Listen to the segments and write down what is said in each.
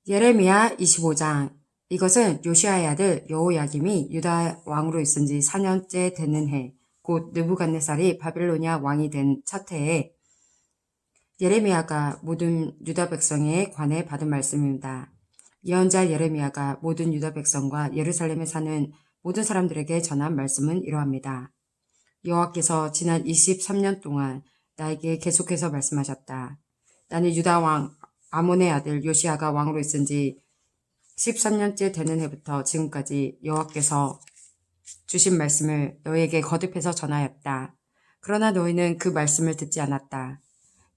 예레미야 25장. 이것은 요시아의 아들 여호야김이 유다 왕으로 있은 지 4년째 되는 해, 곧 느부갓네살이 바빌로니아 왕이 된 첫 해에 예레미야가 모든 유다 백성에 관해 받은 말씀입니다. 예언자 예레미야가 모든 유다 백성과 예루살렘에 사는 모든 사람들에게 전한 말씀은 이러합니다. 여호와께서 지난 23년 동안 나에게 계속해서 말씀하셨다. 나는 유다 왕 아몬의 아들 요시아가 왕으로 있은 지 13년째 되는 해부터 지금까지 여호와께서 주신 말씀을 너희에게 거듭해서 전하였다. 그러나 너희는 그 말씀을 듣지 않았다.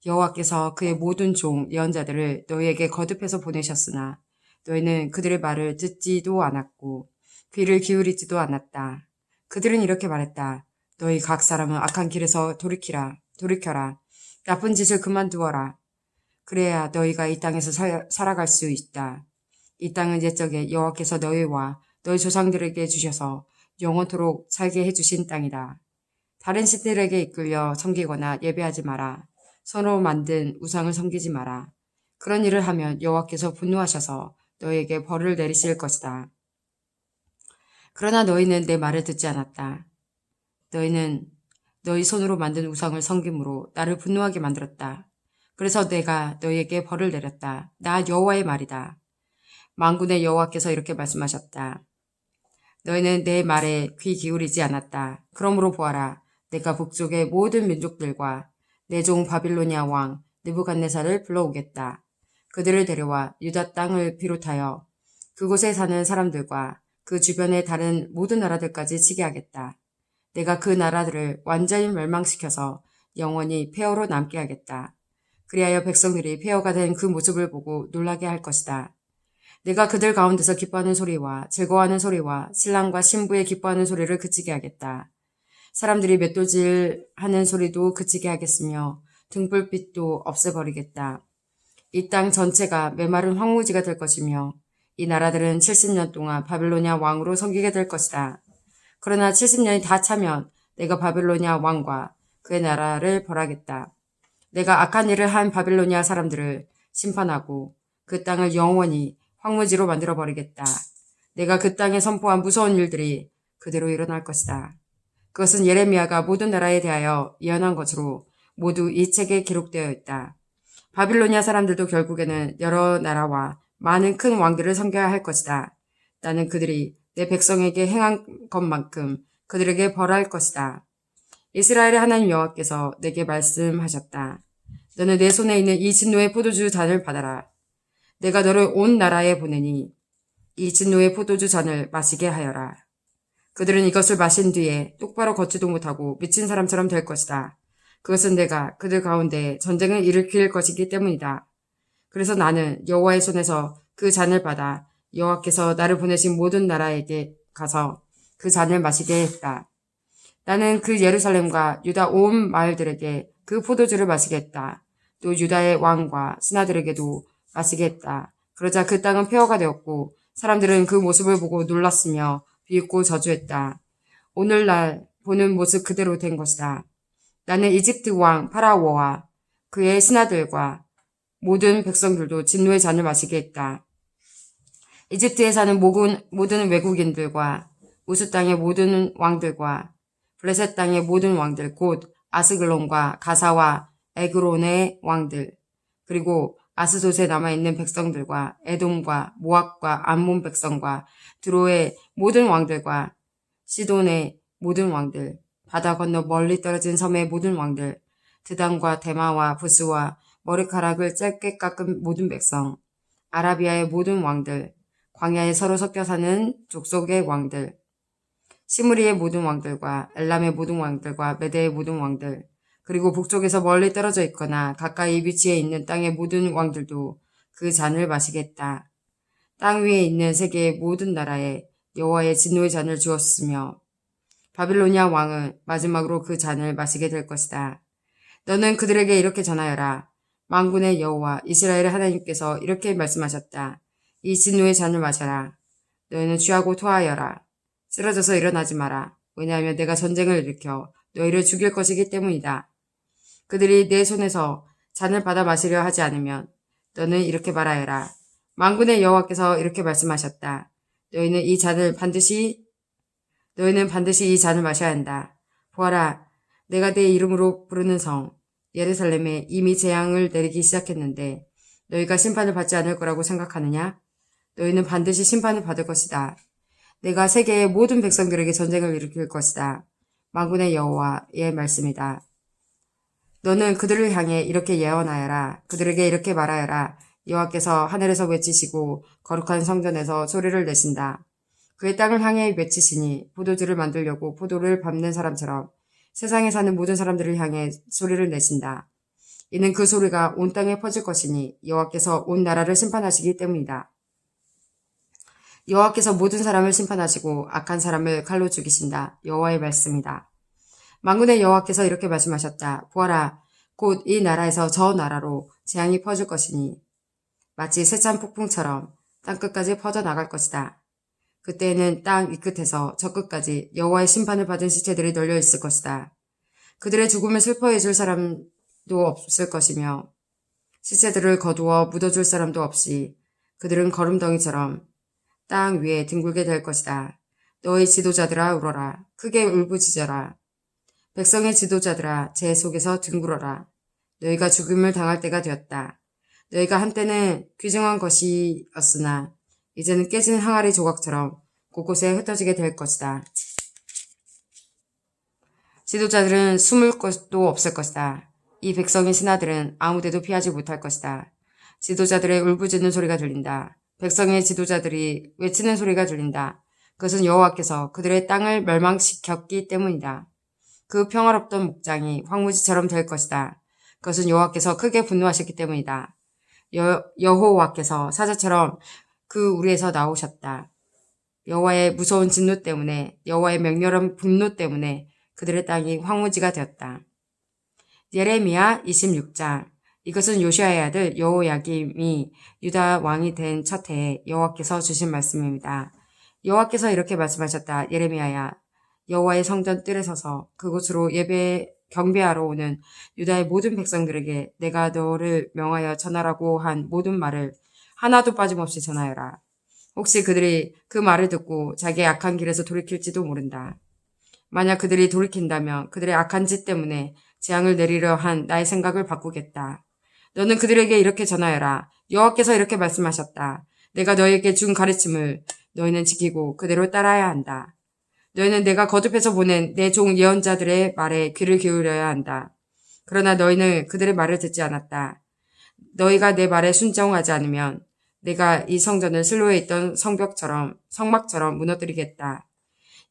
여호와께서 그의 모든 종 예언자들을 너희에게 거듭해서 보내셨으나 너희는 그들의 말을 듣지도 않았고 귀를 기울이지도 않았다. 그들은 이렇게 말했다. 너희 각 사람은 악한 길에서 돌이켜라. 나쁜 짓을 그만두어라. 그래야 너희가 이 땅에서 살아갈 수 있다. 이 땅은 옛적에 여호와께서 너희와 너희 조상들에게 주셔서 영원토록 살게 해주신 땅이다. 다른 신들에게 이끌려 섬기거나 예배하지 마라. 손으로 만든 우상을 섬기지 마라. 그런 일을 하면 여호와께서 분노하셔서 너희에게 벌을 내리실 것이다. 그러나 너희는 내 말을 듣지 않았다. 너희는 너희 손으로 만든 우상을 섬김으로 나를 분노하게 만들었다. 그래서 내가 너희에게 벌을 내렸다. 나 여호와의 말이다. 만군의 여호와께서 이렇게 말씀하셨다. 너희는 내 말에 귀 기울이지 않았다. 그러므로 보아라. 내가 북쪽의 모든 민족들과 내 종 바빌로니아 왕 느부갓네살을 불러오겠다. 그들을 데려와 유다 땅을 비롯하여 그곳에 사는 사람들과 그 주변의 다른 모든 나라들까지 치게 하겠다. 내가 그 나라들을 완전히 멸망시켜서 영원히 폐허로 남게 하겠다. 그리하여 백성들이 폐허가 된 그 모습을 보고 놀라게 할 것이다. 내가 그들 가운데서 기뻐하는 소리와 즐거워하는 소리와 신랑과 신부의 기뻐하는 소리를 그치게 하겠다. 사람들이 맷돌질하는 소리도 그치게 하겠으며 등불빛도 없애버리겠다. 이 땅 전체가 메마른 황무지가 될 것이며 이 나라들은 70년 동안 바빌로니아 왕으로 섬기게 될 것이다. 그러나 70년이 다 차면 내가 바빌로니아 왕과 그의 나라를 벌하겠다. 내가 악한 일을 한 바빌로니아 사람들을 심판하고 그 땅을 영원히 황무지로 만들어버리겠다. 내가 그 땅에 선포한 무서운 일들이 그대로 일어날 것이다. 그것은 예레미야가 모든 나라에 대하여 예언한 것으로 모두 이 책에 기록되어 있다. 바빌로니아 사람들도 결국에는 여러 나라와 많은 큰 왕들을 섬겨야 할 것이다. 나는 그들이 내 백성에게 행한 것만큼 그들에게 벌할 것이다. 이스라엘의 하나님 여호와께서 내게 말씀하셨다. 너는 내 손에 있는 이 진노의 포도주 잔을 받아라. 내가 너를 온 나라에 보내니 이 진노의 포도주 잔을 마시게 하여라. 그들은 이것을 마신 뒤에 똑바로 걷지도 못하고 미친 사람처럼 될 것이다. 그것은 내가 그들 가운데 전쟁을 일으킬 것이기 때문이다. 그래서 나는 여호와의 손에서 그 잔을 받아 여호와께서 나를 보내신 모든 나라에게 가서 그 잔을 마시게 했다. 나는 그 예루살렘과 유다 온 마을들에게 그 포도주를 마시게 했다. 또 유다의 왕과 신하들에게도 마시게 했다. 그러자 그 땅은 폐허가 되었고 사람들은 그 모습을 보고 놀랐으며 비웃고 저주했다. 오늘날 보는 모습 그대로 된 것이다. 나는 이집트 왕 파라오와 그의 신하들과 모든 백성들도 진노의 잔을 마시게 했다. 이집트에 사는 모든 외국인들과 우스 땅의 모든 왕들과 블레셋 땅의 모든 왕들 곧 아스글론과 가사와 에그론의 왕들 그리고 아스돗에 남아있는 백성들과 에돔과 모압과 암몬 백성과 드로의 모든 왕들과 시돈의 모든 왕들 바다 건너 멀리 떨어진 섬의 모든 왕들 드단과 데마와 부스와 머리카락을 짧게 깎은 모든 백성 아라비아의 모든 왕들 광야에 서로 섞여 사는 족속의 왕들 시므리의 모든 왕들과 엘람의 모든 왕들과 메대의 모든 왕들 그리고 북쪽에서 멀리 떨어져 있거나 가까이 위치해 있는 땅의 모든 왕들도 그 잔을 마시겠다. 땅 위에 있는 세계의 모든 나라에 여호와의 진노의 잔을 주었으며 바빌로니아 왕은 마지막으로 그 잔을 마시게 될 것이다. 너는 그들에게 이렇게 전하여라. 만군의 여호와 이스라엘의 하나님께서 이렇게 말씀하셨다. 이 진노의 잔을 마셔라. 너희는 취하고 토하여라. 쓰러져서 일어나지 마라. 왜냐하면 내가 전쟁을 일으켜 너희를 죽일 것이기 때문이다. 그들이 내 손에서 잔을 받아 마시려 하지 않으면 너는 이렇게 말하여라. 만군의 여호와께서 이렇게 말씀하셨다. 너희는 반드시 이 잔을 마셔야 한다. 보아라, 내가 내 이름으로 부르는 성 예루살렘에 이미 재앙을 내리기 시작했는데 너희가 심판을 받지 않을 거라고 생각하느냐? 너희는 반드시 심판을 받을 것이다. 내가 세계의 모든 백성들에게 전쟁을 일으킬 것이다. 만군의 여호와의 말씀이다. 너는 그들을 향해 이렇게 예언하여라. 그들에게 이렇게 말하여라. 여호와께서 하늘에서 외치시고 거룩한 성전에서 소리를 내신다. 그의 땅을 향해 외치시니 포도주를 만들려고 포도를 밟는 사람처럼 세상에 사는 모든 사람들을 향해 소리를 내신다. 이는 그 소리가 온 땅에 퍼질 것이니 여호와께서 온 나라를 심판하시기 때문이다. 여호와께서 모든 사람을 심판하시고 악한 사람을 칼로 죽이신다. 여호와의 말씀이다. 만군의 여호와께서 이렇게 말씀하셨다. 보아라, 곧 이 나라에서 저 나라로 재앙이 퍼질 것이니 마치 세찬 폭풍처럼 땅끝까지 퍼져나갈 것이다. 그때에는 땅 이 끝에서 저 끝까지 여호와의 심판을 받은 시체들이 널려 있을 것이다. 그들의 죽음을 슬퍼해 줄 사람도 없을 것이며 시체들을 거두어 묻어줄 사람도 없이 그들은 거름덩이처럼 땅 위에 뒹굴게 될 것이다. 너희 지도자들아 울어라. 크게 울부짖어라. 백성의 지도자들아 제 속에서 뒹굴어라. 너희가 죽음을 당할 때가 되었다. 너희가 한때는 귀중한 것이었으나 이제는 깨진 항아리 조각처럼 곳곳에 흩어지게 될 것이다. 지도자들은 숨을 곳도 없을 것이다. 이 백성의 신하들은 아무데도 피하지 못할 것이다. 지도자들의 울부짖는 소리가 들린다. 백성의 지도자들이 외치는 소리가 들린다. 그것은 여호와께서 그들의 땅을 멸망시켰기 때문이다. 그 평화롭던 목장이 황무지처럼 될 것이다. 그것은 여호와께서 크게 분노하셨기 때문이다. 여호와께서 사자처럼 그 우리에서 나오셨다. 여호와의 무서운 진노 때문에, 여호와의 맹렬한 분노 때문에 그들의 땅이 황무지가 되었다. 예레미야 26장. 이것은 요시아의 아들 여호야김이 유다 왕이 된 첫 해에 여호와께서 주신 말씀입니다. 여호와께서 이렇게 말씀하셨다. 예레미야야, 여호와의 성전 뜰에 서서 그곳으로 경배하러 오는 유다의 모든 백성들에게 내가 너를 명하여 전하라고 한 모든 말을 하나도 빠짐없이 전하여라. 혹시 그들이 그 말을 듣고 자기의 악한 길에서 돌이킬지도 모른다. 만약 그들이 돌이킨다면 그들의 악한 짓 때문에 재앙을 내리려 한 나의 생각을 바꾸겠다. 너는 그들에게 이렇게 전하여라. 여호와께서 이렇게 말씀하셨다. 내가 너희에게 준 가르침을 너희는 지키고 그대로 따라야 한다. 너희는 내가 거듭해서 보낸 내 종 예언자들의 말에 귀를 기울여야 한다. 그러나 너희는 그들의 말을 듣지 않았다. 너희가 내 말에 순종하지 않으면 내가 이 성전을 실로에 있던 성막처럼 무너뜨리겠다.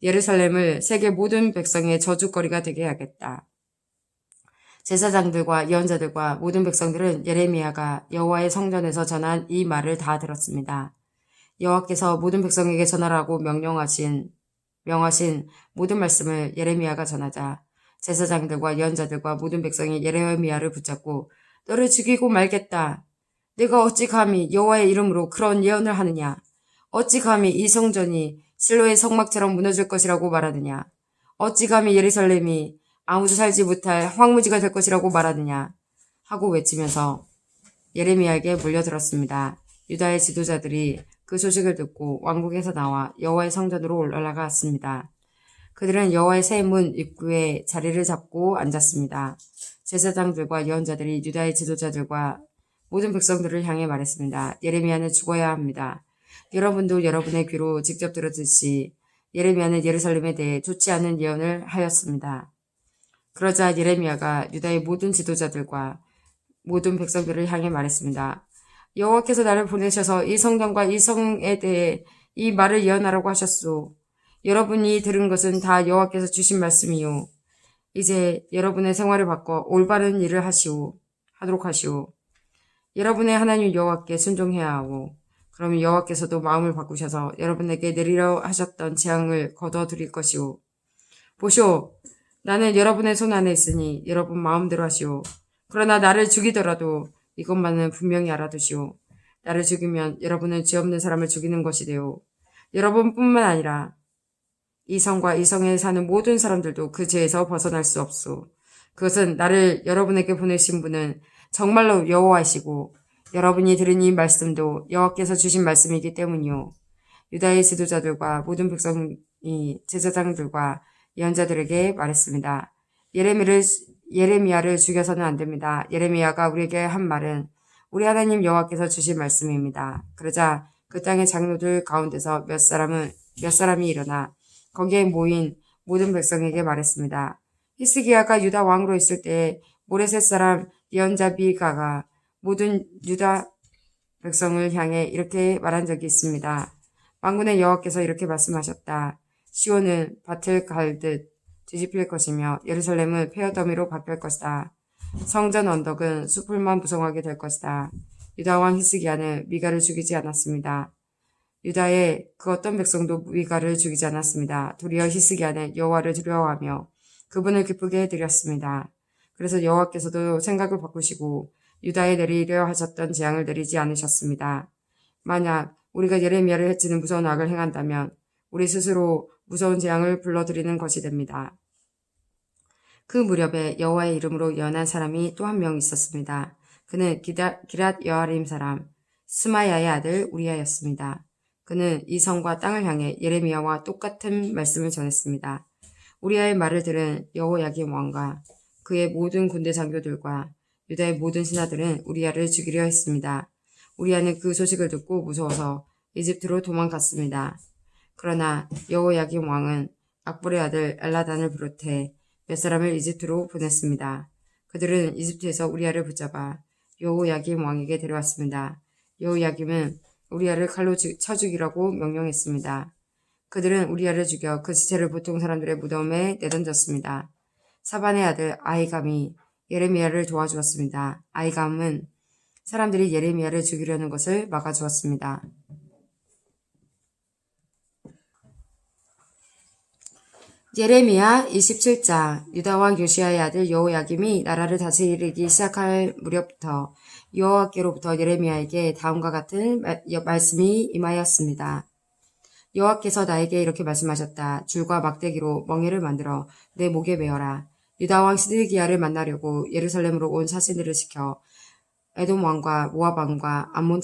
예루살렘을 세계 모든 백성의 저주거리가 되게 하겠다. 제사장들과 예언자들과 모든 백성들은 예레미야가 여호와의 성전에서 전한 이 말을 다 들었습니다. 여호와께서 모든 백성에게 전하라고 명하신 모든 말씀을 예레미야가 전하자 제사장들과 예언자들과 모든 백성이 예레미야를 붙잡고 너를 죽이고 말겠다. 내가 어찌 감히 여호와의 이름으로 그런 예언을 하느냐? 어찌 감히 이 성전이 실로의 성막처럼 무너질 것이라고 말하느냐? 어찌 감히 예루살렘이 아무도 살지 못할 황무지가 될 것이라고 말하느냐? 하고 외치면서 예레미야에게 몰려들었습니다. 유다의 지도자들이 그 소식을 듣고 왕궁에서 나와 여호와의 성전으로 올라갔습니다. 그들은 여호와의 새 문 입구에 자리를 잡고 앉았습니다. 제사장들과 예언자들이 유다의 지도자들과 모든 백성들을 향해 말했습니다. 예레미야는 죽어야 합니다. 여러분도 여러분의 귀로 직접 들었듯이 예레미야는 예루살렘에 대해 좋지 않은 예언을 하였습니다. 그러자 예레미야가 유다의 모든 지도자들과 모든 백성들을 향해 말했습니다. 여호와께서 나를 보내셔서 이 성전과 이 성에 대해 이 말을 예언하라고 하셨소. 여러분이 들은 것은 다 여호와께서 주신 말씀이요. 이제 여러분의 생활을 바꿔 올바른 일을 하도록 하시오. 여러분의 하나님 여호와께 순종해야 하고 그러면 여호와께서도 마음을 바꾸셔서 여러분에게 내리려 하셨던 재앙을 거둬드릴 것이오. 보시오. 나는 여러분의 손 안에 있으니 여러분 마음대로 하시오. 그러나 나를 죽이더라도 이것만은 분명히 알아두시오. 나를 죽이면 여러분은 죄 없는 사람을 죽이는 것이되오. 여러분뿐만 아니라 이 성과 이 성에 사는 모든 사람들도 그 죄에서 벗어날 수 없소. 그것은 나를 여러분에게 보내신 분은 정말로 여호와이시고 여러분이 들은 이 말씀도 여호와께서 주신 말씀이기 때문이요. 유다의 지도자들과 모든 백성이 제사장들과 예언자들에게 말했습니다. 예레미야를 죽여서는 안 됩니다. 예레미야가 우리에게 한 말은 우리 하나님 여호와께서 주신 말씀입니다. 그러자 그 땅의 장로들 가운데서 몇 사람이 일어나 거기에 모인 모든 백성에게 말했습니다. 히스기야가 유다 왕으로 있을 때에 모레셋 사람 예언자 미가가 모든 유다 백성을 향해 이렇게 말한 적이 있습니다. 만군의 여호와께서 이렇게 말씀하셨다. 시온은 밭을 갈듯 뒤집힐 것이며 예루살렘은 폐허더미로 바뀔 것이다. 성전 언덕은 숲을만 무성하게 될 것이다. 유다 왕 히스기야는 미가를 죽이지 않았습니다. 유다의 그 어떤 백성도 미가를 죽이지 않았습니다. 도리어 히스기야는 여호와를 두려워하며 그분을 기쁘게 해드렸습니다. 그래서 여호와께서도 생각을 바꾸시고 유다에 내리려 하셨던 재앙을 내리지 않으셨습니다. 만약 우리가 예레미야를 해치는 무서운 악을 행한다면 우리 스스로 무서운 재앙을 불러들이는 것이 됩니다. 그 무렵에 여호와의 이름으로 예언한 사람이 또 한 명 있었습니다. 그는 기랏 여아림 사람 스마야의 아들 우리야였습니다. 그는 이 성과 땅을 향해 예레미야와 똑같은 말씀을 전했습니다. 우리야의 말을 들은 여호야김 왕과 그의 모든 군대 장교들과 유다의 모든 신하들은 우리야를 죽이려 했습니다. 우리야는 그 소식을 듣고 무서워서 이집트로 도망갔습니다. 그러나 여호야김 왕은 악볼의 아들 엘라단을 비롯해 몇 사람을 이집트로 보냈습니다. 그들은 이집트에서 우리야를 붙잡아 여호야김 왕에게 데려왔습니다. 여호야김은 우리야를 칼로 쳐 죽이라고 명령했습니다. 그들은 우리야를 죽여 그 시체를 보통 사람들의 무덤에 내던졌습니다. 사반의 아들 아이감이 예레미야를 도와주었습니다. 아이감은 사람들이 예레미야를 죽이려는 것을 막아주었습니다. 예레미야 27장. 유다왕 요시야의 아들 여호야김이 나라를 다스리기 시작할 무렵부터 여호와께로부터 예레미야에게 다음과 같은 말씀이 임하였습니다. 여호와께서 나에게 이렇게 말씀하셨다. 줄과 막대기로 멍에를 만들어 내 목에 메어라. 유다왕 시드기야를 만나려고 예루살렘으로 온 사신들을 시켜 에돔 왕과 모압 왕과 암몬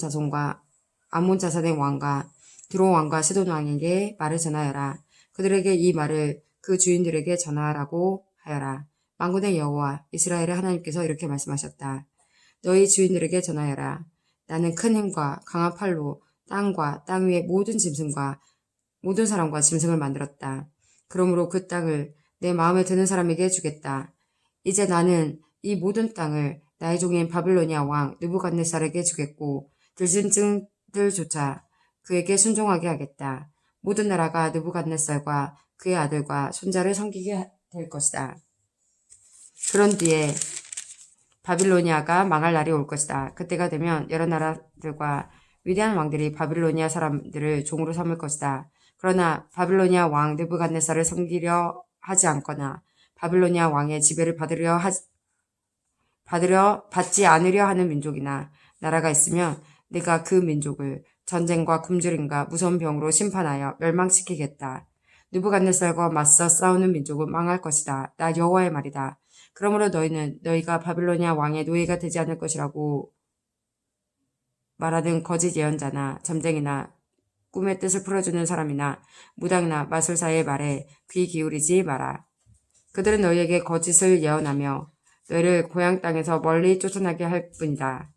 자산의 왕과 드론 왕과 시돈 왕에게 말을 전하여라. 그들에게 이 말을 그 주인들에게 전하라고 하여라. 만군의 여호와 이스라엘의 하나님께서 이렇게 말씀하셨다. 너희 주인들에게 전하여라. 나는 큰 힘과 강한 팔로 땅과 땅 위의 모든 짐승과 모든 사람과 짐승을 만들었다. 그러므로 그 땅을 내 마음에 드는 사람에게 주겠다. 이제 나는 이 모든 땅을 나의 종인 바빌로니아 왕 느부갓네살에게 주겠고 들짐승들조차 그에게 순종하게 하겠다. 모든 나라가 느부갓네살과 그의 아들과 손자를 섬기게 될 것이다. 그런 뒤에 바빌로니아가 망할 날이 올 것이다. 그때가 되면 여러 나라들과 위대한 왕들이 바빌로니아 사람들을 종으로 삼을 것이다. 그러나 바빌로니아 왕 느부갓네살을 섬기려 하지 않거나 바빌로니아 왕의 지배를 받지 않으려 하는 민족이나 나라가 있으면 내가 그 민족을 전쟁과 굶주림과 무서운 병으로 심판하여 멸망시키겠다. 느부갓네살과 맞서 싸우는 민족은 망할 것이다. 나 여호와의 말이다. 그러므로 너희가 바빌로니아 왕의 노예가 되지 않을 것이라고 말하는 거짓 예언자나 점쟁이나 꿈의 뜻을 풀어주는 사람이나 무당이나 마술사의 말에 귀 기울이지 마라. 그들은 너희에게 거짓을 예언하며 너희를 고향 땅에서 멀리 쫓아나게 할 뿐이다.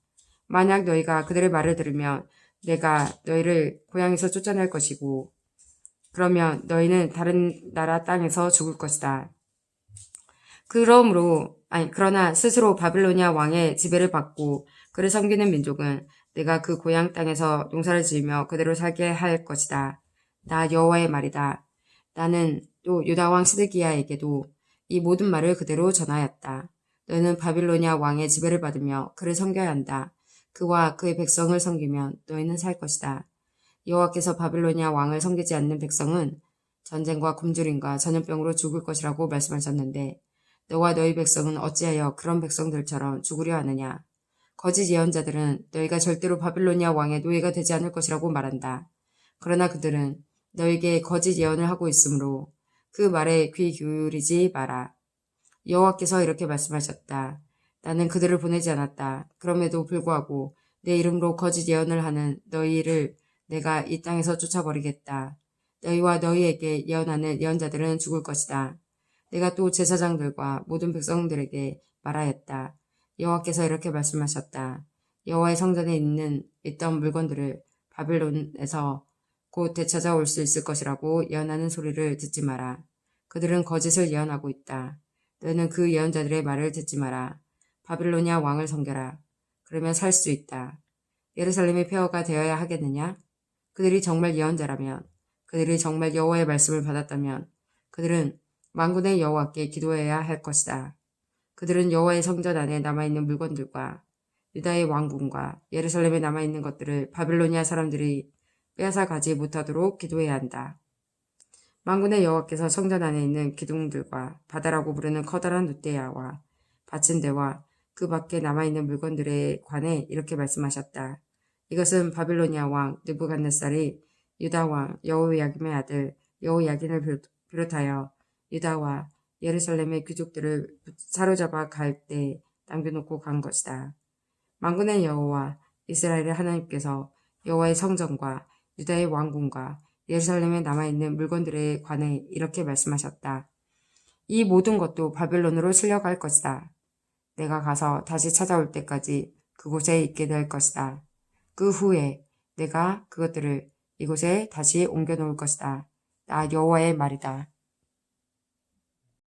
만약 너희가 그들의 말을 들으면 내가 너희를 고향에서 쫓아낼 것이고 그러면 너희는 다른 나라 땅에서 죽을 것이다. 그러나 스스로 바빌로니아 왕의 지배를 받고 그를 섬기는 민족은 내가 그 고향 땅에서 농사를 지으며 그대로 살게 할 것이다. 나 여호와의 말이다. 나는 또 유다 왕 시드기야에게도 이 모든 말을 그대로 전하였다. 너희는 바빌로니아 왕의 지배를 받으며 그를 섬겨야 한다. 그와 그의 백성을 섬기면 너희는 살 것이다. 여호와께서 바빌로니아 왕을 섬기지 않는 백성은 전쟁과 굶주림과 전염병으로 죽을 것이라고 말씀하셨는데 너와 너희 백성은 어찌하여 그런 백성들처럼 죽으려 하느냐. 거짓 예언자들은 너희가 절대로 바빌로니아 왕의 노예가 되지 않을 것이라고 말한다. 그러나 그들은 너희에게 거짓 예언을 하고 있으므로 그 말에 귀 기울이지 마라. 여호와께서 이렇게 말씀하셨다. 나는 그들을 보내지 않았다. 그럼에도 불구하고 내 이름으로 거짓 예언을 하는 너희를 내가 이 땅에서 쫓아버리겠다. 너희와 너희에게 예언하는 예언자들은 죽을 것이다. 내가 또 제사장들과 모든 백성들에게 말하였다. 여호와께서 이렇게 말씀하셨다. 여호와의 성전에 있던 물건들을 바빌론에서 곧 되찾아올 수 있을 것이라고 예언하는 소리를 듣지 마라. 그들은 거짓을 예언하고 있다. 너는 그 예언자들의 말을 듣지 마라. 바빌로니아 왕을 섬겨라. 그러면 살 수 있다. 예루살렘의 폐허가 되어야 하겠느냐? 그들이 정말 예언자라면, 그들이 정말 여호와의 말씀을 받았다면, 그들은 만군의 여호와께 기도해야 할 것이다. 그들은 여호와의 성전 안에 남아있는 물건들과 유다의 왕궁과 예루살렘에 남아있는 것들을 바빌로니아 사람들이 빼앗아 가지 못하도록 기도해야 한다. 만군의 여호와께서 성전 안에 있는 기둥들과 바다라고 부르는 커다란 룻대야와 받침대와 그 밖에 남아있는 물건들에 관해 이렇게 말씀하셨다. 이것은 바빌로니아 왕 느부갓네살이 유다 왕 여호야김의 아들 여호야긴을 비롯하여 유다와 예루살렘의 귀족들을 사로잡아 갈 때 남겨놓고 간 것이다. 만군의 여호와 이스라엘의 하나님께서 여호와의 성전과 유다의 왕궁과 예루살렘에 남아있는 물건들에 관해 이렇게 말씀하셨다. 이 모든 것도 바빌론으로 실려갈 것이다. 내가 가서 다시 찾아올 때까지 그곳에 있게 될 것이다. 그 후에 내가 그것들을 이곳에 다시 옮겨 놓을 것이다. 나 여호와의 말이다.